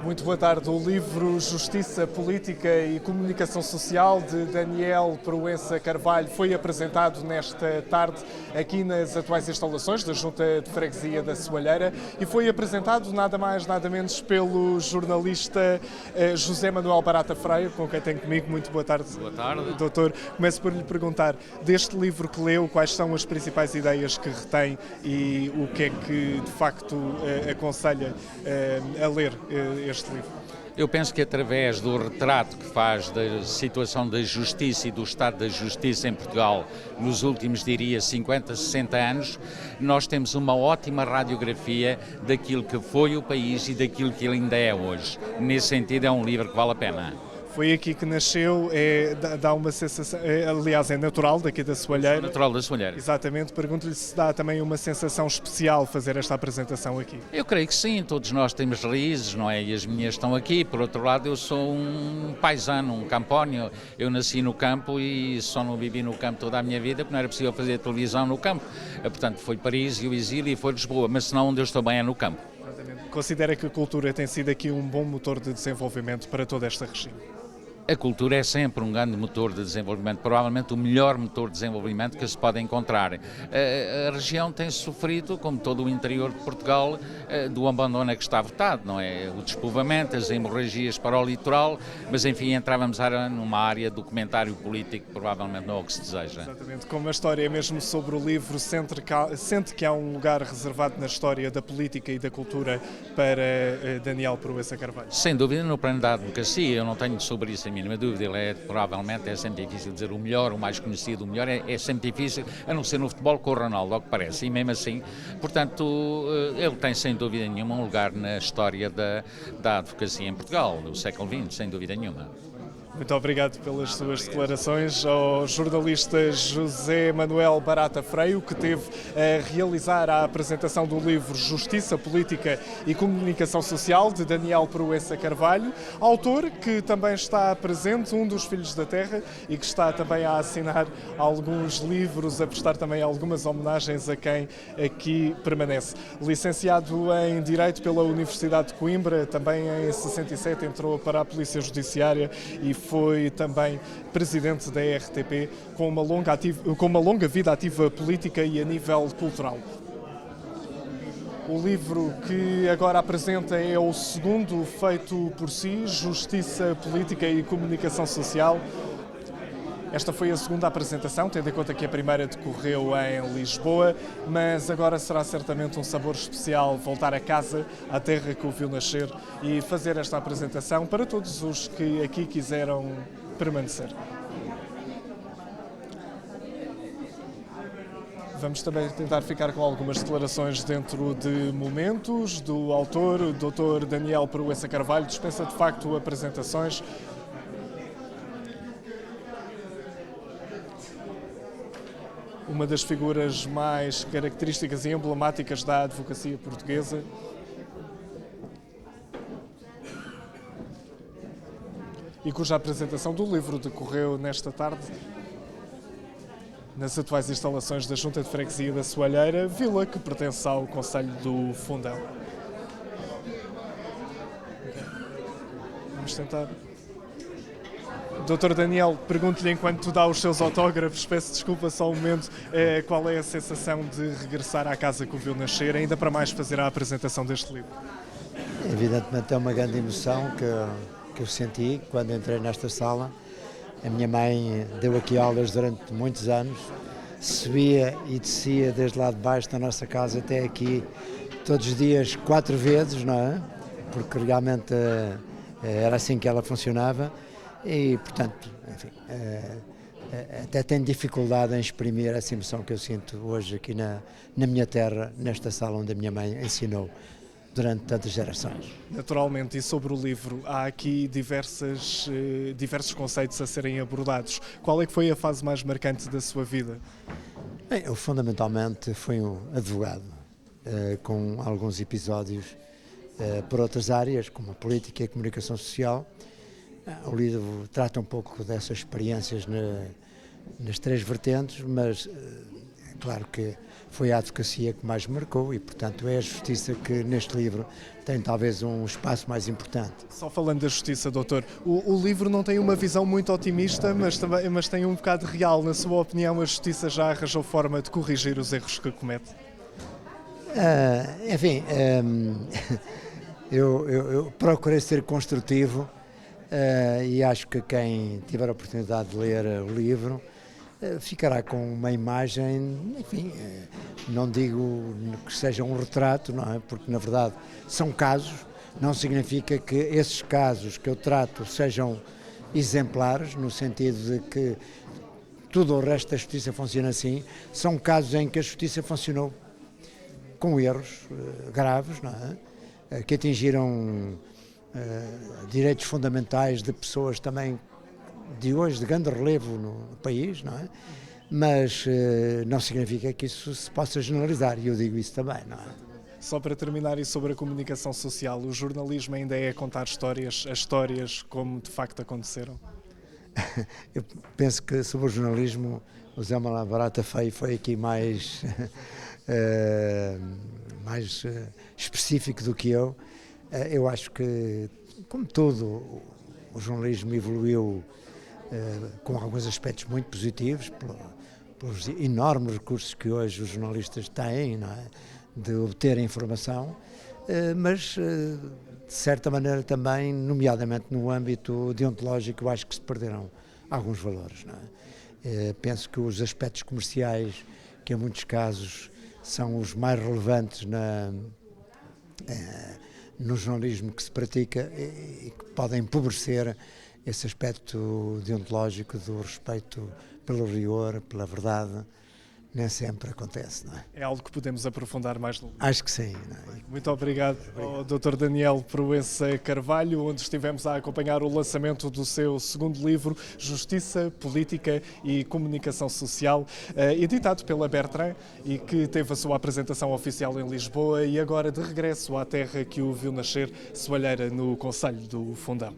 Muito boa tarde. O livro Justiça, Política e Comunicação Social de Daniel Proença Carvalho foi apresentado nesta tarde aqui nas atuais instalações da Junta de Freguesia da Soalheira e foi apresentado nada mais nada menos pelo jornalista José Manuel Barata Freire, com quem tenho comigo. Muito boa tarde. Boa tarde. Doutor, começo por lhe perguntar, deste livro que leu, quais são as principais ideias que retém e o que é que de facto aconselha a ler este livro? Eu penso que através do retrato que faz da situação da justiça e do estado da justiça em Portugal nos últimos, diria, 50, 60 anos, nós temos uma ótima radiografia daquilo que foi o país e daquilo que ele ainda é hoje. Nesse sentido, é um livro que vale a pena. Foi aqui que nasceu, dá uma sensação, aliás, é natural daqui da Soalheira. Natural da Soalheira. Exatamente, pergunto-lhe se dá também uma sensação especial fazer esta apresentação aqui. Eu creio que sim, todos nós temos raízes, não é? E as minhas estão aqui. Por outro lado, eu sou um paisano, um campónio. Eu nasci no campo e só não vivi no campo toda a minha vida porque não era possível fazer televisão no campo. Portanto, foi Paris e o exílio e foi Lisboa, mas senão onde eu estou bem é no campo. Exatamente. Considera que a cultura tem sido aqui um bom motor de desenvolvimento para toda esta região? A cultura é sempre um grande motor de desenvolvimento, provavelmente o melhor motor de desenvolvimento que se pode encontrar. A região tem sofrido, como todo o interior de Portugal, do abandono a que está votado, não é? O despovoamento, as hemorragias para o litoral, mas enfim, entrávamos numa área do documentário político que provavelmente não é o que se deseja. Exatamente, como a história é mesmo sobre o livro, sente que há um lugar reservado na história da política e da cultura para Daniel Proença Carvalho? Sem dúvida, no plano da advocacia, eu não tenho sobre isso a mínima dúvida. Ele provavelmente é sempre difícil dizer o melhor, o mais conhecido, o melhor, é sempre difícil, a não ser no futebol com o Ronaldo, ao que parece, e mesmo assim, portanto, ele tem sem dúvida nenhuma um lugar na história da advocacia em Portugal, do século XX, sem dúvida nenhuma. Muito obrigado pelas suas declarações ao jornalista José Manuel Barata Freire, que teve a realizar a apresentação do livro Justiça, Política e Comunicação Social, de Daniel Proença Carvalho, autor que também está presente, um dos Filhos da Terra, e que está também a assinar alguns livros, a prestar também algumas homenagens a quem aqui permanece. Licenciado em Direito pela Universidade de Coimbra, também em 67 entrou para a Polícia Judiciária e foi também presidente da RTP, com uma longa vida ativa política e a nível cultural. O livro que agora apresenta é o segundo feito por si, Justiça, Política e Comunicação Social. Esta foi a segunda apresentação, tendo em conta que a primeira decorreu em Lisboa, mas agora será certamente um sabor especial voltar a casa, à terra que o viu nascer, e fazer esta apresentação para todos os que aqui quiseram permanecer. Vamos também tentar ficar com algumas declarações dentro de momentos do autor, o Dr. Daniel Proença Carvalho, dispensa de facto apresentações. Uma das figuras mais características e emblemáticas da advocacia portuguesa. E cuja apresentação do livro decorreu nesta tarde nas atuais instalações da Junta de Freguesia da Soalheira, vila que pertence ao Concelho do Fundão. Vamos tentar. Doutor Daniel, pergunto-lhe enquanto dá os seus autógrafos, peço desculpa só um momento, qual é a sensação de regressar à casa que o viu nascer, ainda para mais fazer a apresentação deste livro? Evidentemente é uma grande emoção que eu senti quando entrei nesta sala. A minha mãe deu aqui aulas durante muitos anos, subia e descia desde lá de baixo da nossa casa até aqui todos os dias 4 vezes, não é? Porque realmente era assim que ela funcionava. E, portanto, enfim, até tenho dificuldade em exprimir essa emoção que eu sinto hoje aqui na minha terra, nesta sala onde a minha mãe ensinou durante tantas gerações. Naturalmente, e sobre o livro, há aqui diversos conceitos a serem abordados. Qual é que foi a fase mais marcante da sua vida? Bem, eu fundamentalmente fui um advogado, com alguns episódios por outras áreas, como a política e a comunicação social. O livro trata um pouco dessas experiências nas 3 vertentes, mas Claro que foi a advocacia que mais me marcou e, portanto, é a justiça que neste livro tem talvez um espaço mais importante. Só falando da justiça, doutor, o livro não tem uma visão muito otimista, mas tem um bocado real. Na sua opinião, a justiça já arranjou forma de corrigir os erros que comete? Enfim, eu procurei ser construtivo e acho que quem tiver a oportunidade de ler o livro ficará com uma imagem, enfim, não digo que seja um retrato, não é? Porque na verdade são casos, não significa que esses casos que eu trato sejam exemplares, no sentido de que tudo o resto da justiça funciona assim. São casos em que a justiça funcionou com erros graves, não é? Que atingiram direitos fundamentais de pessoas também de hoje, de grande relevo no país, não é? Mas não significa que isso se possa generalizar, e eu digo isso também, não é? Só para terminar, e sobre a comunicação social, o jornalismo ainda é contar histórias, as histórias como de facto aconteceram? Eu penso que sobre o jornalismo o Zé Manuel Barata Feio foi aqui mais, mais específico do que eu. Eu acho que, como tudo, o jornalismo evoluiu com alguns aspectos muito positivos, pelos enormes recursos que hoje os jornalistas têm, não é? De obter a informação, mas de certa maneira também, nomeadamente no âmbito deontológico, eu acho que se perderam alguns valores, não é? Penso que os aspectos comerciais, que em muitos casos são os mais relevantes no jornalismo que se pratica e que podem empobrecer esse aspecto deontológico do respeito pelo rigor, pela verdade, nem sempre acontece, não é? É algo que podemos aprofundar mais no livro. Acho que sim. Não é? Muito obrigado ao Dr. Daniel Proença Carvalho, onde estivemos a acompanhar o lançamento do seu segundo livro, Justiça, Política e Comunicação Social, editado pela Bertrand e que teve a sua apresentação oficial em Lisboa e agora de regresso à terra que o viu nascer, Soalheira, no concelho do Fundão.